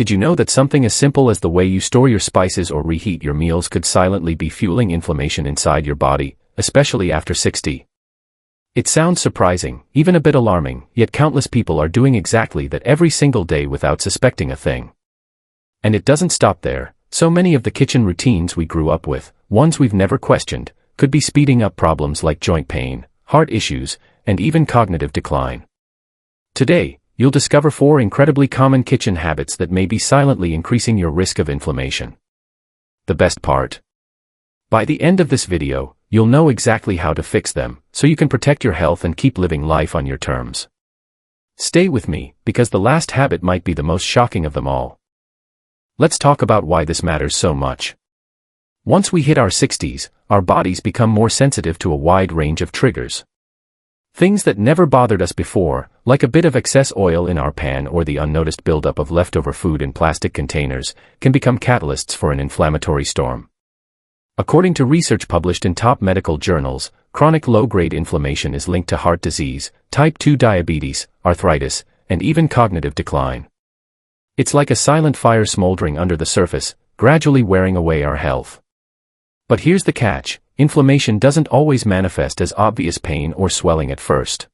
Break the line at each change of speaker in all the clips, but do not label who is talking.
Did you know that something as simple as the way you store your spices or reheat your meals could silently be fueling inflammation inside your body, especially after 60? It sounds surprising, even a bit alarming, yet countless people are doing exactly that every single day without suspecting a thing. And it doesn't stop there. So many of the kitchen routines we grew up with, ones we've never questioned, could be speeding up problems like joint pain, heart issues, and even cognitive decline. Today, you'll discover 4 incredibly common kitchen habits that may be silently increasing your risk of inflammation. The best part? By the end of this video, you'll know exactly how to fix them, so you can protect your health and keep living life on your terms. Stay with me, because the last habit might be the most shocking of them all. Let's talk about why this matters so much. Once we hit our 60s, our bodies become more sensitive to a wide range of triggers. Things that never bothered us before, like a bit of excess oil in our pan or the unnoticed buildup of leftover food in plastic containers, can become catalysts for an inflammatory storm. According to research published in top medical journals, chronic low-grade inflammation is linked to heart disease, type 2 diabetes, arthritis, and even cognitive decline. It's like a silent fire smoldering under the surface, gradually wearing away our health. But here's the catch: inflammation doesn't always manifest as obvious pain or swelling at first.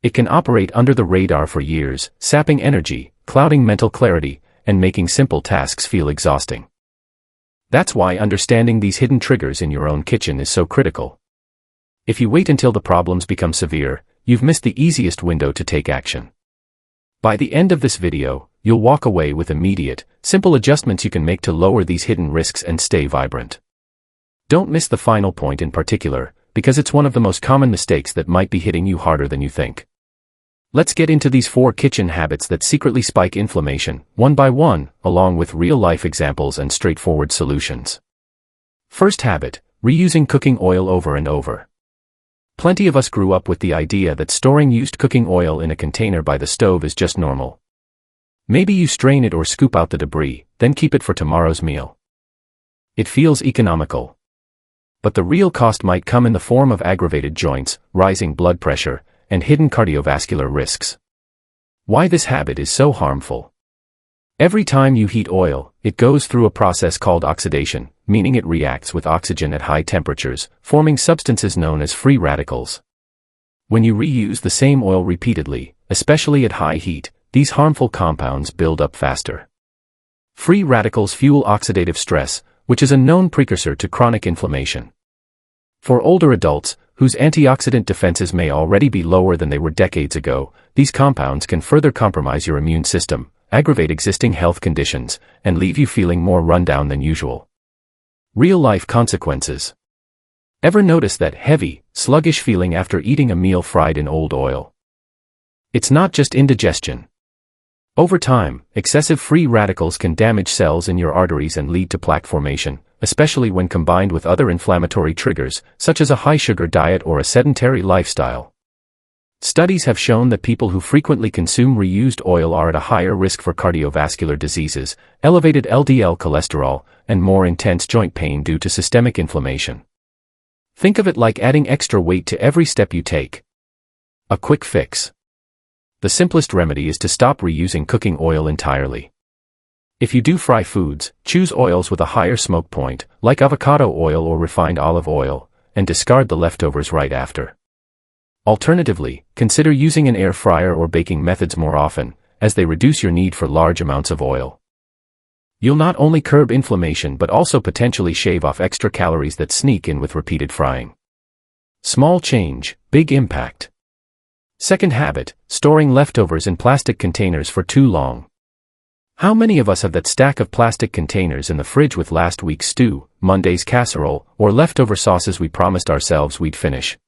It can operate under the radar for years, sapping energy, clouding mental clarity, and making simple tasks feel exhausting. That's why understanding these hidden triggers in your own kitchen is so critical. If you wait until the problems become severe, you've missed the easiest window to take action. By the end of this video, you'll walk away with immediate, simple adjustments you can make to lower these hidden risks and stay vibrant. Don't miss the final point in particular, because it's one of the most common mistakes that might be hitting you harder than you think. Let's get into these 4 kitchen habits that secretly spike inflammation, one by one, along with real-life examples and straightforward solutions. First habit: reusing cooking oil over and over. Plenty of us grew up with the idea that storing used cooking oil in a container by the stove is just normal. Maybe you strain it or scoop out the debris, then keep it for tomorrow's meal. It feels economical. But the real cost might come in the form of aggravated joints, rising blood pressure, and hidden cardiovascular risks. Why this habit is so harmful? Every time you heat oil, it goes through a process called oxidation, meaning it reacts with oxygen at high temperatures, forming substances known as free radicals. When you reuse the same oil repeatedly, especially at high heat, these harmful compounds build up faster. Free radicals fuel oxidative stress, which is a known precursor to chronic inflammation. For older adults, whose antioxidant defenses may already be lower than they were decades ago, these compounds can further compromise your immune system, aggravate existing health conditions, and leave you feeling more run down than usual. Real-life consequences. Ever notice that heavy, sluggish feeling after eating a meal fried in old oil? It's not just indigestion. Over time, excessive free radicals can damage cells in your arteries and lead to plaque formation, especially when combined with other inflammatory triggers, such as a high-sugar diet or a sedentary lifestyle. Studies have shown that people who frequently consume reused oil are at a higher risk for cardiovascular diseases, elevated LDL cholesterol, and more intense joint pain due to systemic inflammation. Think of it like adding extra weight to every step you take. A quick fix. The simplest remedy is to stop reusing cooking oil entirely. If you do fry foods, choose oils with a higher smoke point, like avocado oil or refined olive oil, and discard the leftovers right after. Alternatively, consider using an air fryer or baking methods more often, as they reduce your need for large amounts of oil. You'll not only curb inflammation but also potentially shave off extra calories that sneak in with repeated frying. Small change, big impact. Second habit: storing leftovers in plastic containers for too long. How many of us have that stack of plastic containers in the fridge with last week's stew, Monday's casserole, or leftover sauces we promised ourselves we'd finish?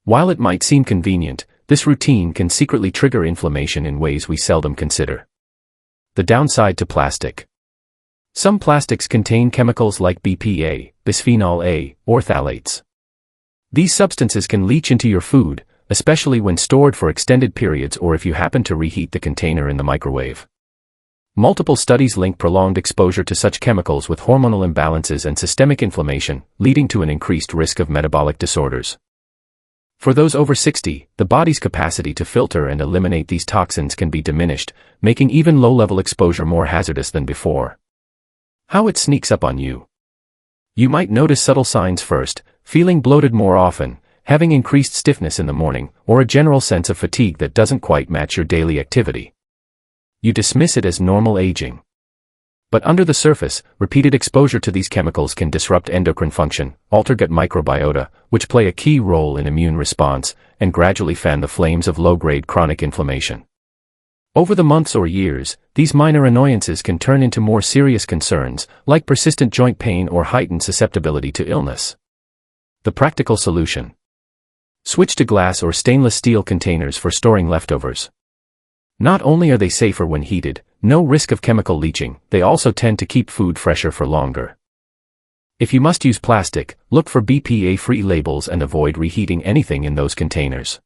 While it might seem convenient, this routine can secretly trigger inflammation in ways we seldom consider. The downside to plastic. Some plastics contain chemicals like BPA, bisphenol A, or phthalates. These substances can leach into your food, especially when stored for extended periods or if you happen to reheat the container in the microwave. Multiple studies link prolonged exposure to such chemicals with hormonal imbalances and systemic inflammation, leading to an increased risk of metabolic disorders. For those over 60, the body's capacity to filter and eliminate these toxins can be diminished, making even low-level exposure more hazardous than before. How it sneaks up on you. You might notice subtle signs first: feeling bloated more often, having increased stiffness in the morning, or a general sense of fatigue that doesn't quite match your daily activity. You dismiss it as normal aging. But under the surface, repeated exposure to these chemicals can disrupt endocrine function, alter gut microbiota, which play a key role in immune response, and gradually fan the flames of low-grade chronic inflammation. Over the months or years, these minor annoyances can turn into more serious concerns, like persistent joint pain or heightened susceptibility to illness. The practical solution: switch to glass or stainless steel containers for storing leftovers. Not only are they safer when heated, no risk of chemical leaching, they also tend to keep food fresher for longer. If you must use plastic, look for BPA-free labels and avoid reheating anything in those containers.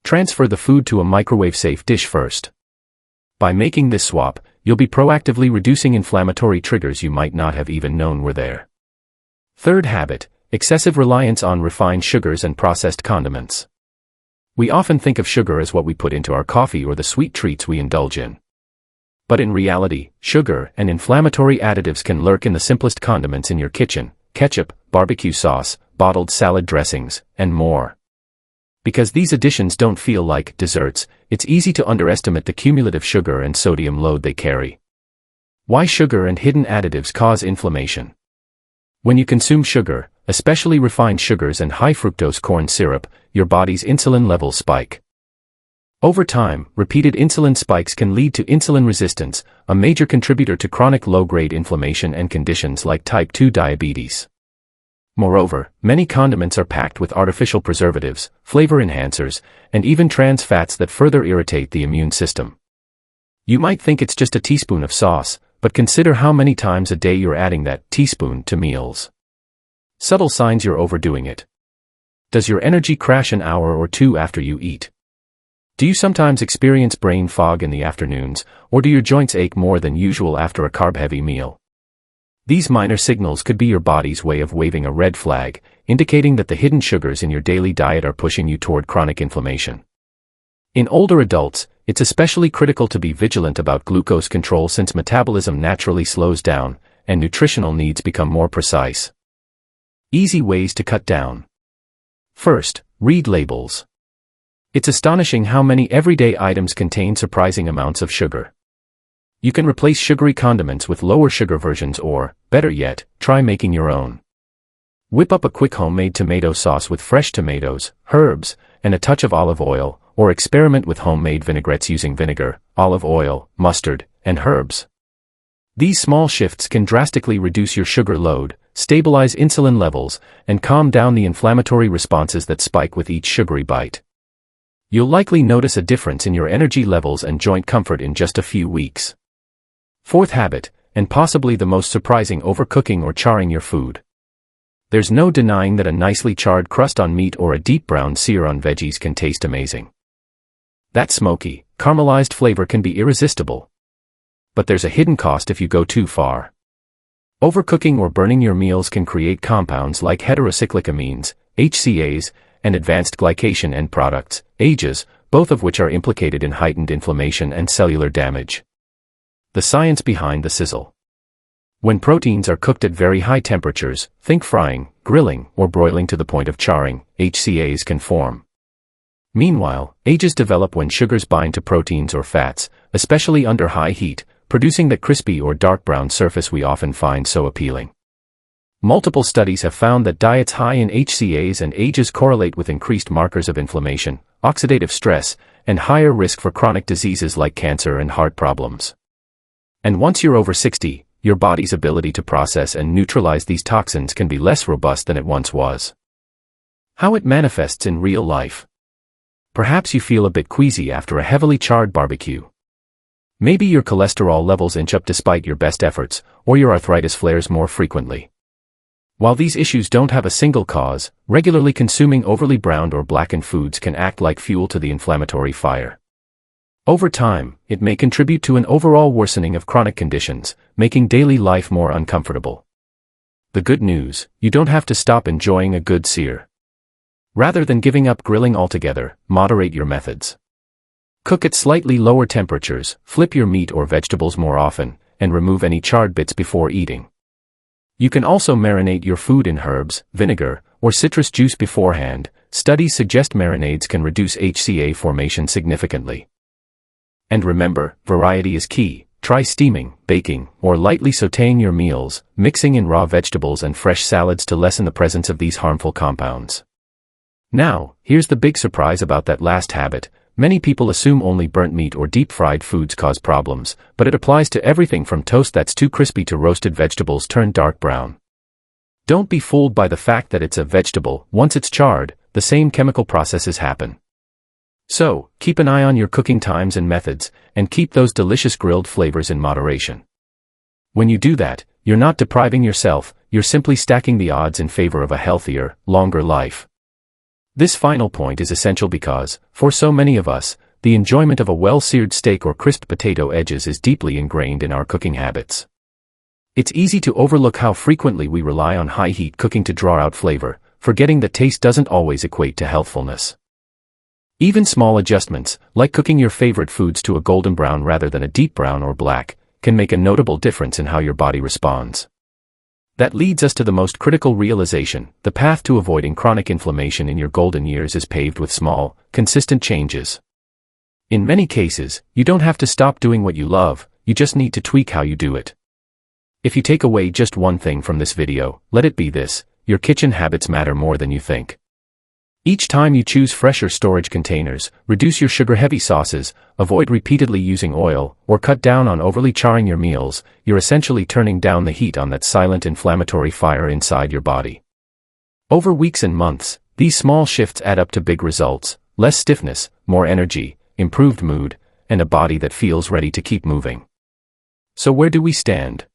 Transfer the food to a microwave-safe dish first. By making this swap, you'll be proactively reducing inflammatory triggers you might not have even known were there. Third habit: excessive reliance on refined sugars and processed condiments. We often think of sugar as what we put into our coffee or the sweet treats we indulge in. But in reality, sugar and inflammatory additives can lurk in the simplest condiments in your kitchen: ketchup, barbecue sauce, bottled salad dressings, and more. Because these additions don't feel like desserts, it's easy to underestimate the cumulative sugar and sodium load they carry. Why sugar and hidden additives cause inflammation. When you consume sugar, especially refined sugars and high fructose corn syrup, your body's insulin levels spike. Over time, repeated insulin spikes can lead to insulin resistance, a major contributor to chronic low-grade inflammation and conditions like type 2 diabetes. Moreover, many condiments are packed with artificial preservatives, flavor enhancers, and even trans fats that further irritate the immune system. You might think it's just a teaspoon of sauce, but consider how many times a day you're adding that teaspoon to meals. Subtle signs you're overdoing it. Does your energy crash an hour or two after you eat? Do you sometimes experience brain fog in the afternoons, or do your joints ache more than usual after a carb-heavy meal? These minor signals could be your body's way of waving a red flag, indicating that the hidden sugars in your daily diet are pushing you toward chronic inflammation. In older adults, it's especially critical to be vigilant about glucose control since metabolism naturally slows down, and nutritional needs become more precise. Easy ways to cut down. First, read labels. It's astonishing how many everyday items contain surprising amounts of sugar. You can replace sugary condiments with lower sugar versions or, better yet, try making your own. Whip up a quick homemade tomato sauce with fresh tomatoes, herbs, and a touch of olive oil, or experiment with homemade vinaigrettes using vinegar, olive oil, mustard, and herbs. These small shifts can drastically reduce your sugar load, stabilize insulin levels, and calm down the inflammatory responses that spike with each sugary bite. You'll likely notice a difference in your energy levels and joint comfort in just a few weeks. Fourth habit, and possibly the most surprising: overcooking or charring your food. There's no denying that a nicely charred crust on meat or a deep brown sear on veggies can taste amazing. That smoky, caramelized flavor can be irresistible. But there's a hidden cost if you go too far. Overcooking or burning your meals can create compounds like heterocyclic amines, HCAs, and advanced glycation end products, AGEs, both of which are implicated in heightened inflammation and cellular damage. The science behind the sizzle. When proteins are cooked at very high temperatures, think frying, grilling, or broiling to the point of charring, HCAs can form. Meanwhile, AGEs develop when sugars bind to proteins or fats, especially under high heat, producing the crispy or dark brown surface we often find so appealing. Multiple studies have found that diets high in HCAs and AGEs correlate with increased markers of inflammation, oxidative stress, and higher risk for chronic diseases like cancer and heart problems. And once you're over 60, your body's ability to process and neutralize these toxins can be less robust than it once was. How it manifests in real life. Perhaps you feel a bit queasy after a heavily charred barbecue. Maybe your cholesterol levels inch up despite your best efforts, or your arthritis flares more frequently. While these issues don't have a single cause, regularly consuming overly browned or blackened foods can act like fuel to the inflammatory fire. Over time, it may contribute to an overall worsening of chronic conditions, making daily life more uncomfortable. The good news: you don't have to stop enjoying a good sear. Rather than giving up grilling altogether, moderate your methods. Cook at slightly lower temperatures, flip your meat or vegetables more often, and remove any charred bits before eating. You can also marinate your food in herbs, vinegar, or citrus juice beforehand. Studies suggest marinades can reduce HCA formation significantly. And remember, variety is key. Try steaming, baking, or lightly sautéing your meals, mixing in raw vegetables and fresh salads to lessen the presence of these harmful compounds. Now, here's the big surprise about that last habit. Many people assume only burnt meat or deep-fried foods cause problems, but it applies to everything from toast that's too crispy to roasted vegetables turned dark brown. Don't be fooled by the fact that it's a vegetable. Once it's charred, the same chemical processes happen. So, keep an eye on your cooking times and methods, and keep those delicious grilled flavors in moderation. When you do that, you're not depriving yourself, you're simply stacking the odds in favor of a healthier, longer life. This final point is essential because, for so many of us, the enjoyment of a well-seared steak or crisped potato edges is deeply ingrained in our cooking habits. It's easy to overlook how frequently we rely on high-heat cooking to draw out flavor, forgetting that taste doesn't always equate to healthfulness. Even small adjustments, like cooking your favorite foods to a golden brown rather than a deep brown or black, can make a notable difference in how your body responds. That leads us to the most critical realization: the path to avoiding chronic inflammation in your golden years is paved with small, consistent changes. In many cases, you don't have to stop doing what you love, you just need to tweak how you do it. If you take away just one thing from this video, let it be this: your kitchen habits matter more than you think. Each time you choose fresher storage containers, reduce your sugar-heavy sauces, avoid repeatedly using oil, or cut down on overly charring your meals, you're essentially turning down the heat on that silent inflammatory fire inside your body. Over weeks and months, these small shifts add up to big results: less stiffness, more energy, improved mood, and a body that feels ready to keep moving. So where do we stand?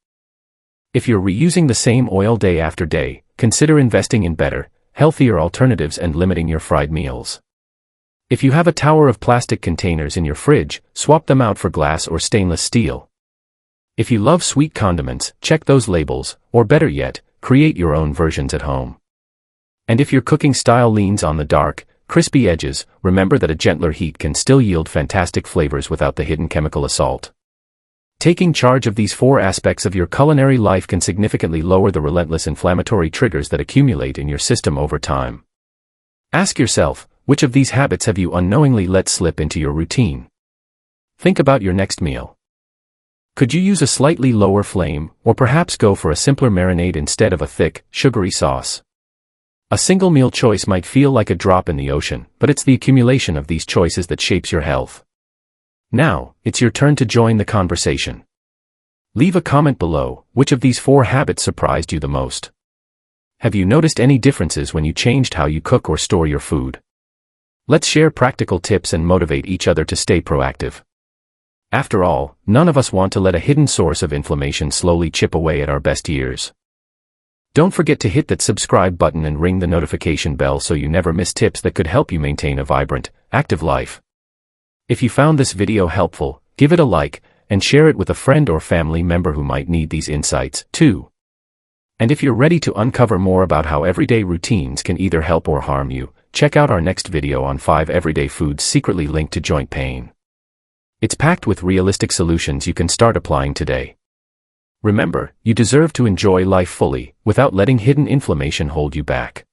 If you're reusing the same oil day after day, consider investing in better, healthier alternatives and limiting your fried meals. If you have a tower of plastic containers in your fridge, swap them out for glass or stainless steel. If you love sweet condiments, check those labels, or better yet, create your own versions at home. And if your cooking style leans on the dark, crispy edges, remember that a gentler heat can still yield fantastic flavors without the hidden chemical assault. Taking charge of these four aspects of your culinary life can significantly lower the relentless inflammatory triggers that accumulate in your system over time. Ask yourself, which of these habits have you unknowingly let slip into your routine? Think about your next meal. Could you use a slightly lower flame, or perhaps go for a simpler marinade instead of a thick, sugary sauce? A single meal choice might feel like a drop in the ocean, but it's the accumulation of these choices that shapes your health. Now, it's your turn to join the conversation. Leave a comment below: which of these four habits surprised you the most? Have you noticed any differences when you changed how you cook or store your food? Let's share practical tips and motivate each other to stay proactive. After all, none of us want to let a hidden source of inflammation slowly chip away at our best years. Don't forget to hit that subscribe button and ring the notification bell so you never miss tips that could help you maintain a vibrant, active life. If you found this video helpful, give it a like, and share it with a friend or family member who might need these insights, too. And if you're ready to uncover more about how everyday routines can either help or harm you, check out our next video on 5 everyday foods secretly linked to joint pain. It's packed with realistic solutions you can start applying today. Remember, you deserve to enjoy life fully, without letting hidden inflammation hold you back.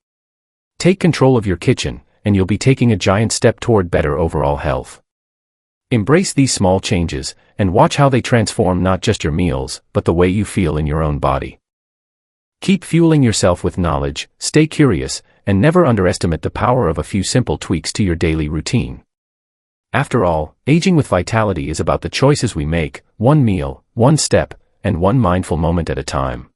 Take control of your kitchen, and you'll be taking a giant step toward better overall health. Embrace these small changes, and watch how they transform not just your meals, but the way you feel in your own body. Keep fueling yourself with knowledge, stay curious, and never underestimate the power of a few simple tweaks to your daily routine. After all, aging with vitality is about the choices we make, one meal, one step, and one mindful moment at a time.